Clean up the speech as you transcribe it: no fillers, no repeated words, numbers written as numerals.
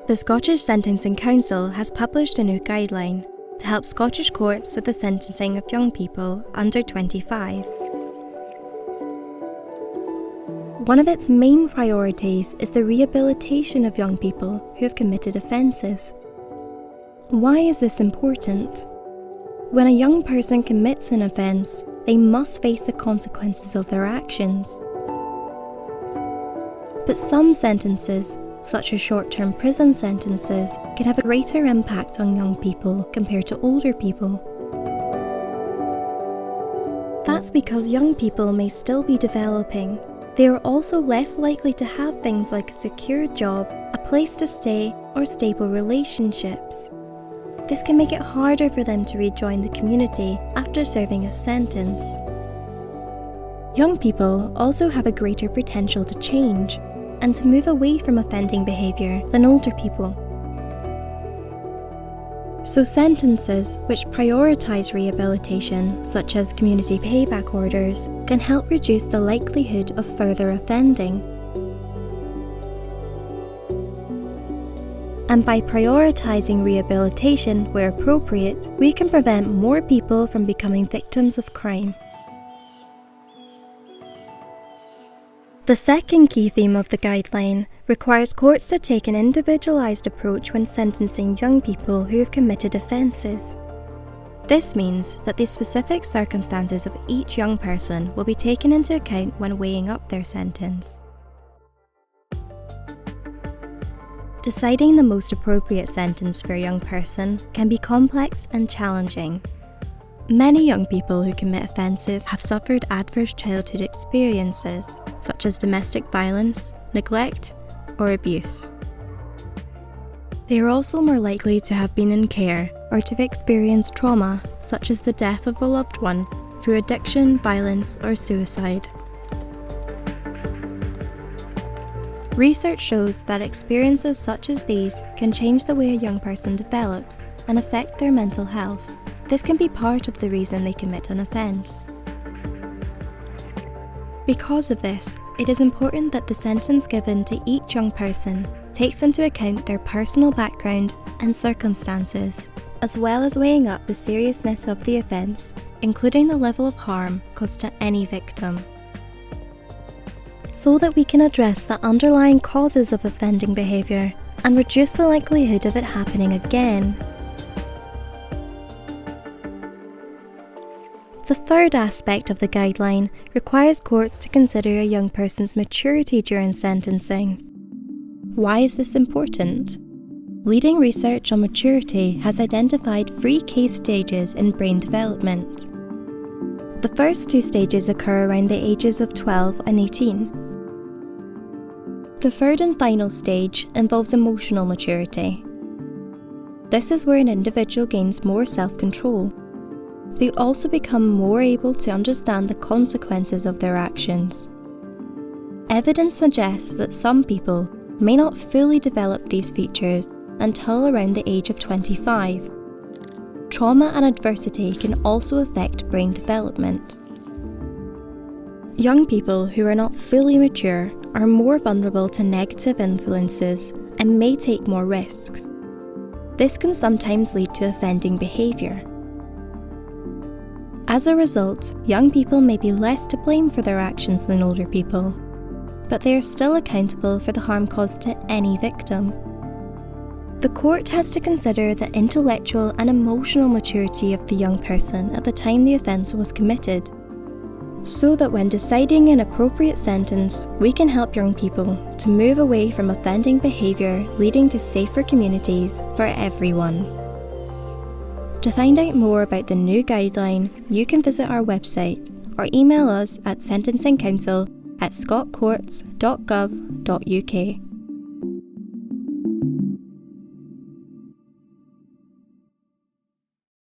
The Scottish Sentencing Council has published a new guideline to help Scottish courts with the sentencing of young people under 25. One of its main priorities is the rehabilitation of young people who have committed offences. Why is this important? When a young person commits an offence, they must face the consequences of their actions. But some sentences, such as short-term prison sentences, can have a greater impact on young people compared to older people. That's because young people may still be developing. They are also less likely to have things like a secure job, a place to stay, or stable relationships. This can make it harder for them to rejoin the community after serving a sentence. Young people also have a greater potential to change and to move away from offending behaviour than older people. So sentences which prioritise rehabilitation, such as community payback orders, can help reduce the likelihood of further offending. And by prioritising rehabilitation where appropriate, we can prevent more people from becoming victims of crime. The second key theme of the guideline requires courts to take an individualised approach when sentencing young people who have committed offences. This means that the specific circumstances of each young person will be taken into account when weighing up their sentence. Deciding the most appropriate sentence for a young person can be complex and challenging. Many young people who commit offences have suffered adverse childhood experiences, such as domestic violence, neglect, or abuse. They are also more likely to have been in care or to have experienced trauma, such as the death of a loved one, through addiction, violence, or suicide. Research shows that experiences such as these can change the way a young person develops and affect their mental health. This can be part of the reason they commit an offence. Because of this, it is important that the sentence given to each young person takes into account their personal background and circumstances, as well as weighing up the seriousness of the offence, including the level of harm caused to any victim. So that we can address the underlying causes of offending behaviour and reduce the likelihood of it happening again. The third aspect of the guideline requires courts to consider a young person's maturity during sentencing. Why is this important? Leading research on maturity has identified 3 key stages in brain development. The first 2 stages occur around the ages of 12 and 18. The third and final stage involves emotional maturity. This is where an individual gains more self-control. They also become more able to understand the consequences of their actions. Evidence suggests that some people may not fully develop these features until around the age of 25. Trauma and adversity can also affect brain development. Young people who are not fully mature are more vulnerable to negative influences and may take more risks. This can sometimes lead to offending behaviour. As a result, young people may be less to blame for their actions than older people, but they are still accountable for the harm caused to any victim. The court has to consider the intellectual and emotional maturity of the young person at the time the offence was committed, so that when deciding an appropriate sentence, we can help young people to move away from offending behaviour, leading to safer communities for everyone. To find out more about the new guideline, you can visit our website or email us at sentencingcouncil@scottcourts.gov.uk.